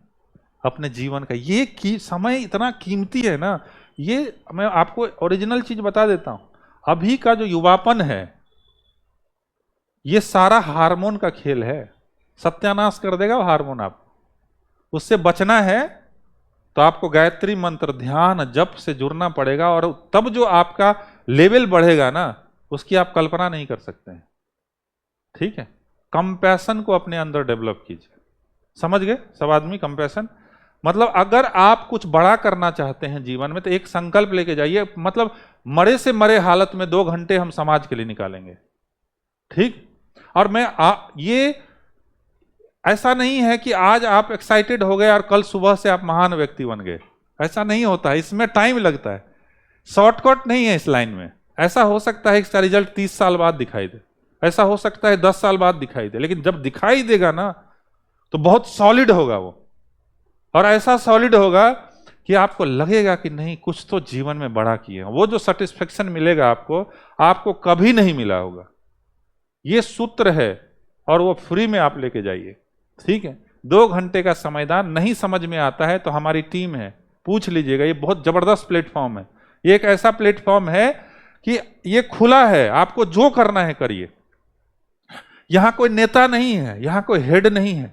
अपने जीवन का। ये समय इतना कीमती है ना। ये मैं आपको ओरिजिनल चीज बता देता हूं, अभी का जो युवापन है ये सारा हार्मोन का खेल है, सत्यानाश कर देगा वो हार्मोन। आप उससे बचना है तो आपको गायत्री मंत्र, ध्यान, जप से जुड़ना पड़ेगा, और तब जो आपका लेवल बढ़ेगा ना, उसकी आप कल्पना नहीं कर सकते हैं, ठीक है। कंपैशन को अपने अंदर डेवलप कीजिए। समझ गए सब आदमी? कंपैशन मतलब अगर आप कुछ बड़ा करना चाहते हैं जीवन में तो एक संकल्प लेके जाइए, मतलब मरे से मरे हालत में 2 घंटे हम समाज के लिए निकालेंगे, ठीक। और ये ऐसा नहीं है कि आज आप एक्साइटेड हो गए और कल सुबह से आप महान व्यक्ति बन गए, ऐसा नहीं होता है। इसमें टाइम लगता है, शॉर्टकट नहीं है इस लाइन में। ऐसा हो सकता है इसका रिजल्ट 30 साल बाद दिखाई दे, ऐसा हो सकता है 10 साल बाद दिखाई दे, लेकिन जब दिखाई देगा ना तो बहुत सॉलिड होगा वो, और ऐसा सॉलिड होगा कि आपको लगेगा कि नहीं कुछ तो जीवन में बड़ा किए। वो जो सेटिस्फेक्शन मिलेगा आपको कभी नहीं मिला होगा। ये सूत्र है और वो फ्री में आप लेके जाइए, ठीक है। 2 घंटे का समयदान नहीं समझ में आता है तो हमारी टीम है, पूछ लीजिएगा। ये बहुत जबरदस्त प्लेटफॉर्म है। ये एक ऐसा प्लेटफॉर्म है कि ये खुला है, आपको जो करना है करिए। यहां कोई नेता नहीं है, यहां कोई हेड नहीं है,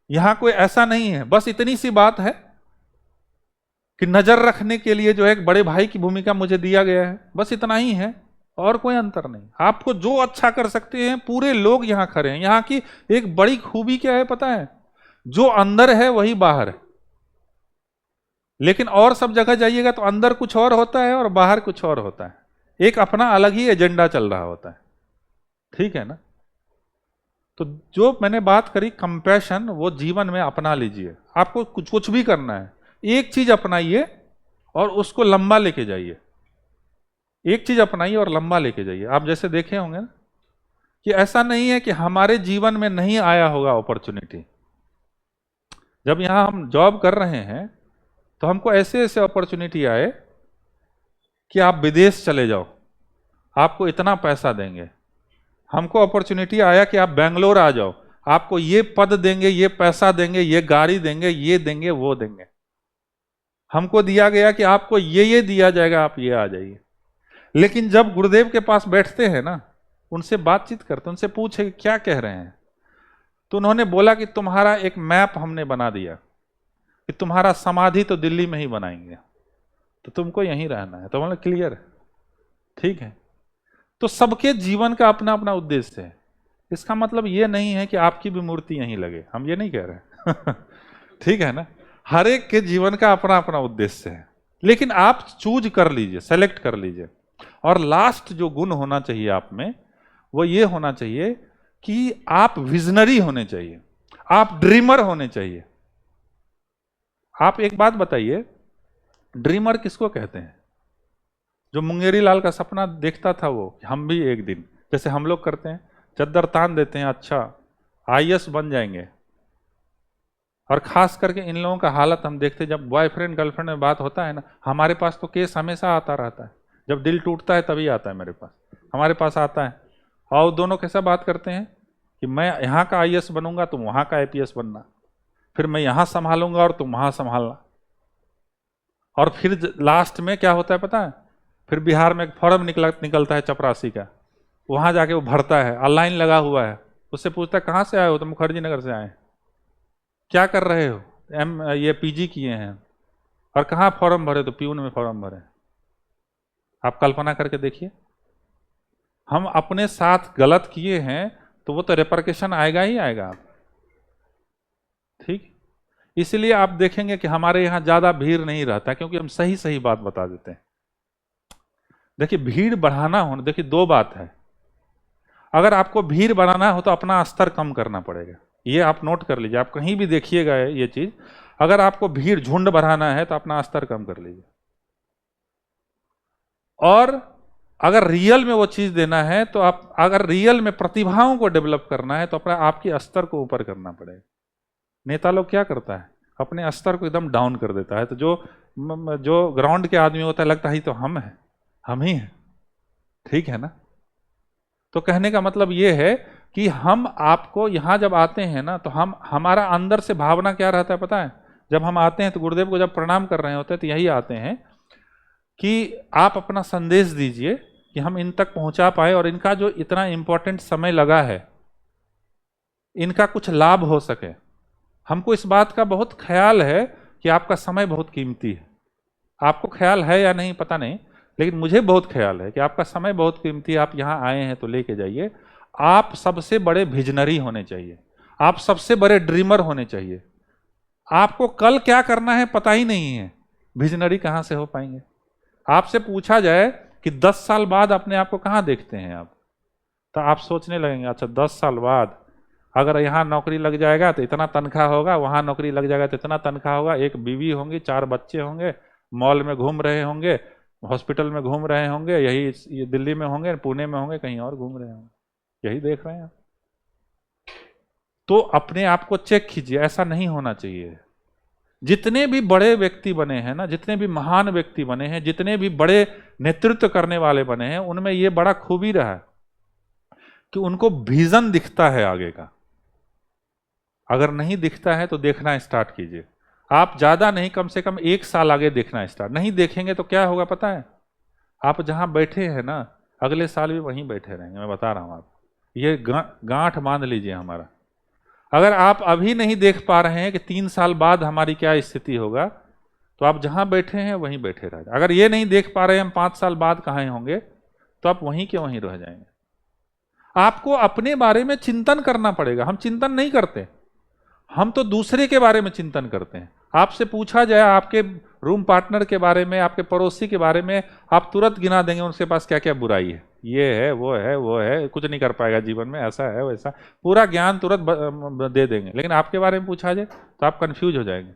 यहां कोई ऐसा नहीं है, बस इतनी सी बात है कि नजर रखने के लिए जो है एक बड़े भाई की भूमिका मुझे दिया गया है, बस इतना ही है, और कोई अंतर नहीं। आपको जो अच्छा कर सकते हैं, पूरे लोग यहां खड़े हैं। यहां की एक बड़ी खूबी क्या है पता है, जो अंदर है वही बाहर है। लेकिन और सब जगह जाइएगा तो अंदर कुछ और होता है और बाहर कुछ और होता है, एक अपना अलग ही एजेंडा चल रहा होता है, ठीक है ना। तो जो मैंने बात करी कंपैशन, वो जीवन में अपना लीजिए। आपको कुछ कुछ भी करना है, एक चीज अपनाइए और उसको लंबा लेके जाइए। एक चीज अपनाइए और लंबा लेके जाइए। आप जैसे देखे होंगे ना कि ऐसा नहीं है कि हमारे जीवन में नहीं आया होगा अपॉर्चुनिटी। जब यहां हम जॉब कर रहे हैं तो हमको ऐसे ऐसे अपॉर्चुनिटी आए कि आप विदेश चले जाओ, आपको इतना पैसा देंगे। हमको अपॉर्चुनिटी आया कि आप बेंगलोर आ जाओ, आपको ये पद देंगे, ये पैसा देंगे, ये गाड़ी देंगे, ये देंगे, वो देंगे। हमको दिया गया कि आपको ये दिया जाएगा, आप ये आ जाइए। लेकिन जब गुरुदेव के पास बैठते हैं ना, उनसे बातचीत करते, उनसे पूछे क्या कह रहे हैं, तो उन्होंने बोला कि तुम्हारा एक मैप हमने बना दिया कि तुम्हारा समाधि तो दिल्ली में ही बनाएंगे, तो तुमको यहीं रहना है। तो मतलब क्लियर है, ठीक है। तो सबके जीवन का अपना अपना उद्देश्य है। इसका मतलब ये नहीं है कि आपकी भी मूर्ति यहीं लगे, हम ये नहीं कह रहे ठीक है ना। हर एक के जीवन का अपना अपना उद्देश्य है, लेकिन आप चूज कर लीजिए, सेलेक्ट कर लीजिए। और लास्ट जो गुण होना चाहिए आप में, वो ये होना चाहिए कि आप विजनरी होने चाहिए, आप ड्रीमर होने चाहिए। आप एक बात बताइए, ड्रीमर किसको कहते हैं? जो मुंगेरी लाल का सपना देखता था वो, हम भी एक दिन, जैसे हम लोग करते हैं, चद्दर तान देते हैं, अच्छा आईएएस बन जाएंगे। और खास करके इन लोगों का हालत हम देखते, जब बॉयफ्रेंड गर्लफ्रेंड में बात होता है ना, हमारे पास तो केस हमेशा आता रहता है, जब दिल टूटता है तभी आता है मेरे पास, हमारे पास आता है। और दोनों कैसा बात करते हैं कि मैं यहाँ का आईएएस बनूंगा, तुम वहाँ का आईपीएस बनना, फिर मैं यहाँ संभालूंगा और तुम वहाँ संभालना। और फिर लास्ट में क्या होता है पता है, फिर बिहार में एक फॉर्म निकलता है चपरासी का, वहाँ जाके वो भरता है, ऑनलाइन लगा हुआ है, उससे पूछता है कहाँ से आए हो, तो मुखर्जी नगर से आए। क्या कर रहे हो? ये पीजी किए हैं। और कहाँ फॉर्म भरे? तो प्यून में फॉर्म भरे। आप कल्पना करके देखिए, हम अपने साथ गलत किए हैं तो वो तो रेपरकेशन आएगा ही आएगा, ठीक। इसलिए आप देखेंगे कि हमारे यहाँ ज्यादा भीड़ नहीं रहता, क्योंकि हम सही सही बात बता देते हैं। देखिए भीड़ बढ़ाना हो, देखिए दो बात है, अगर आपको भीड़ बढ़ाना हो तो अपना स्तर कम करना पड़ेगा। ये आप नोट कर लीजिए, आप कहीं भी देखिएगा ये चीज, अगर आपको भीड़ झुंड बढ़ाना है तो अपना स्तर कम कर लीजिए। और अगर रियल में वो चीज देना है तो आप, अगर रियल में प्रतिभाओं को डेवलप करना है तो अपना आपके स्तर को ऊपर करना पड़ेगा। नेता लोग क्या करता है, अपने स्तर को एकदम डाउन कर देता है, तो जो ग्राउंड के आदमी होता है लगता है तो हम हैं, हम ही हैं, ठीक है ना। तो कहने का मतलब ये है कि हम आपको यहां जब आते हैं ना, तो हम, हमारा अंदर से भावना क्या रहता है पता है, जब हम आते हैं तो गुरुदेव को जब प्रणाम कर रहे होते हैं तो यही आते हैं कि आप अपना संदेश दीजिए कि हम इन तक पहुंचा पाए, और इनका जो इतना इंपॉर्टेंट समय लगा है, इनका कुछ लाभ हो सके। हमको इस बात का बहुत ख्याल है कि आपका समय बहुत कीमती है। आपको ख्याल है या नहीं पता नहीं, लेकिन मुझे बहुत ख्याल है कि आपका समय बहुत कीमती है। आप यहाँ आए हैं तो लेके जाइए। आप सबसे बड़े विजनरी होने चाहिए, आप सबसे बड़े ड्रीमर होने चाहिए। आपको कल क्या करना है पता ही नहीं है, विजनरी कहाँ से हो पाएंगे? आपसे पूछा जाए कि 10 साल बाद अपने आप को कहाँ देखते हैं आप, तो आप सोचने लगेंगे अच्छा 10 साल बाद अगर यहाँ नौकरी लग जाएगा तो इतना तनख्वाह होगा, वहाँ नौकरी लग जाएगा तो इतना तनख्वाह होगा, एक बीवी होंगी, 4 बच्चे होंगे, मॉल में घूम रहे होंगे, हॉस्पिटल में घूम रहे होंगे, यही दिल्ली में होंगे, पुणे में होंगे, कहीं और घूम रहे होंगे, यही देख रहे हैं। तो अपने आप को चेक कीजिए, ऐसा नहीं होना चाहिए। जितने भी बड़े व्यक्ति बने हैं ना, जितने भी महान व्यक्ति बने हैं, जितने भी बड़े नेतृत्व करने वाले बने हैं, उनमें यह बड़ा खूबी रहा है कि उनको विजन दिखता है आगे का। अगर नहीं दिखता है तो देखना स्टार्ट कीजिए। आप ज्यादा नहीं, कम से कम 1 साल आगे देखना स्टार्ट। नहीं देखेंगे तो क्या होगा पता है, आप जहां बैठे हैं ना, अगले साल भी वहीं बैठे रहेंगे, मैं बता रहा हूं आप। ये गांठ बांध लीजिए हमारा। अगर आप अभी नहीं देख पा रहे हैं कि 3 साल बाद हमारी क्या स्थिति होगा, तो आप जहां बैठे हैं वहीं बैठे रह जाए। अगर ये नहीं देख पा रहे हैं हम 5 साल बाद कहाँ होंगे, तो आप वहीं के वहीं रह जाएंगे। आपको अपने बारे में चिंतन करना पड़ेगा। हम चिंतन नहीं करते, हम तो दूसरे के बारे में चिंतन करते हैं। आपसे पूछा जाए आपके रूम पार्टनर के बारे में, आपके पड़ोसी के बारे में, आप तुरंत गिना देंगे उनके पास क्या क्या बुराई है, ये है, वो है, कुछ नहीं कर पाएगा जीवन में, ऐसा है वैसा, पूरा ज्ञान तुरंत दे देंगे। लेकिन आपके बारे में पूछा जाए तो आप कंफ्यूज हो जाएंगे।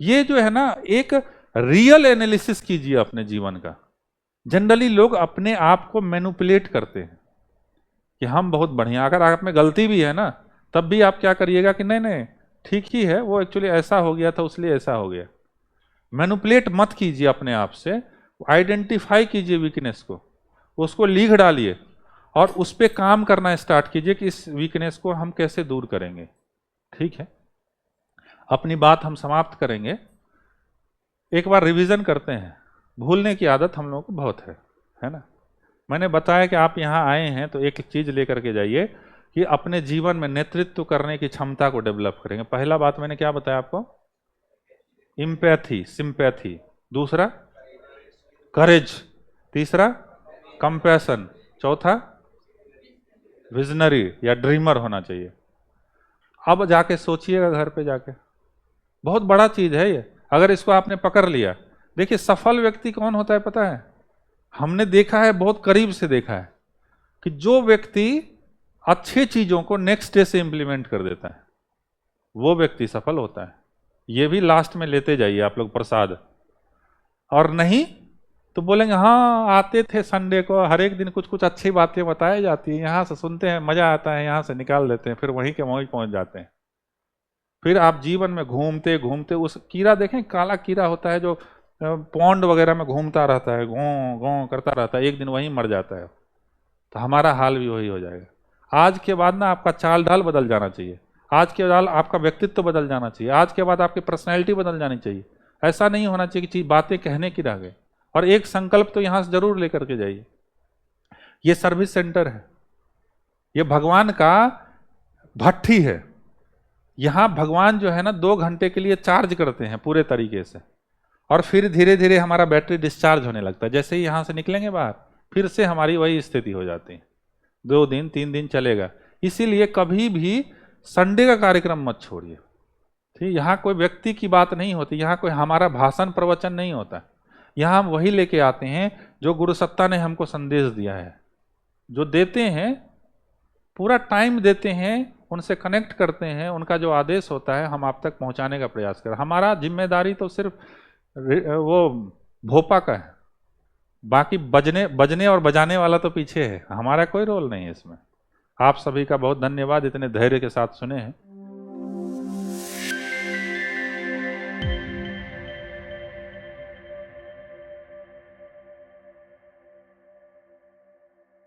ये जो है ना, एक रियल एनालिसिस कीजिए अपने जीवन का। जनरली लोग अपने आप को मैनिपुलेट करते हैं कि हम बहुत बढ़िया, अगर आप में गलती भी है ना, तब भी आप क्या करिएगा कि नहीं नहीं ठीक ही है, वो एक्चुअली ऐसा हो गया था इसलिए ऐसा हो गया। मैनिपुलेट मत कीजिए अपने आप से, आइडेंटिफाई कीजिए वीकनेस को, उसको लिख डालिए और उस पर काम करना स्टार्ट कीजिए कि इस वीकनेस को हम कैसे दूर करेंगे। ठीक है, अपनी बात हम समाप्त करेंगे। एक बार रिवीजन करते हैं। भूलने की आदत हम लोगों को बहुत है ना। मैंने बताया कि आप यहाँ आए हैं तो एक चीज लेकर के जाइए कि अपने जीवन में नेतृत्व करने की क्षमता को डेवलप करेंगे। पहला बात मैंने क्या बताया आपको, इम्पैथी, सिंपैथी। दूसरा करेज। तीसरा कंपैशन। चौथा विजनरी या ड्रीमर होना चाहिए। अब जाके सोचिएगा घर पे जाके, बहुत बड़ा चीज है ये। अगर इसको आपने पकड़ लिया, देखिए सफल व्यक्ति कौन होता है पता है, हमने देखा है, बहुत करीब से देखा है कि जो व्यक्ति अच्छे चीजों को नेक्स्ट डे से इंप्लीमेंट कर देता है वो व्यक्ति सफल होता है। ये भी लास्ट में लेते जाइए आप लोग प्रसाद। और नहीं तो बोलेंगे हाँ आते थे संडे को, हर एक दिन कुछ कुछ अच्छी बातें बताई जाती है, यहाँ से सुनते हैं मजा आता है, यहाँ से निकाल देते हैं, फिर वहीं के वहीं पहुंच जाते हैं। फिर आप जीवन में घूमते घूमते उस कीड़ा देखें, काला कीड़ा होता है जो पौंड वगैरह में घूमता रहता है, गों गों करता रहता है, एक दिन वहीं मर जाता है। तो हमारा हाल भी वही हो जाएगा। आज के बाद ना आपका चाल ढाल बदल जाना चाहिए, आज के बाद आपका व्यक्तित्व बदल जाना चाहिए, आज के बाद आपकी पर्सनैलिटी बदल जानी चाहिए। ऐसा नहीं होना चाहिए कि चीज बातें कहने की रह गए। और एक संकल्प तो यहां से जरूर लेकर के जाइए, ये सर्विस सेंटर है, ये भगवान का भट्ठी है। यहां भगवान जो है ना 2 घंटे के लिए चार्ज करते हैं पूरे तरीके से, और फिर धीरे धीरे हमारा बैटरी डिस्चार्ज होने लगता है। जैसे ही यहां से निकलेंगे बाहर, फिर से हमारी वही स्थिति हो जाती है। 2 दिन 3 दिन चलेगा। इसीलिए कभी भी संडे का कार्यक्रम मत छोड़िए। ठीक, यहाँ कोई व्यक्ति की बात नहीं होती, यहाँ कोई हमारा भाषण प्रवचन नहीं होता। यहाँ हम वही लेके आते हैं जो गुरु सत्ता ने हमको संदेश दिया है, जो देते हैं, पूरा टाइम देते हैं, उनसे कनेक्ट करते हैं, उनका जो आदेश होता है हम आप तक पहुंचाने का प्रयास करें। हमारा जिम्मेदारी तो सिर्फ वो भोपा का है, बाकी बजने और बजाने वाला तो पीछे है, हमारा कोई रोल नहीं है इसमें। आप सभी का बहुत धन्यवाद, इतने धैर्य के साथ सुने हैं।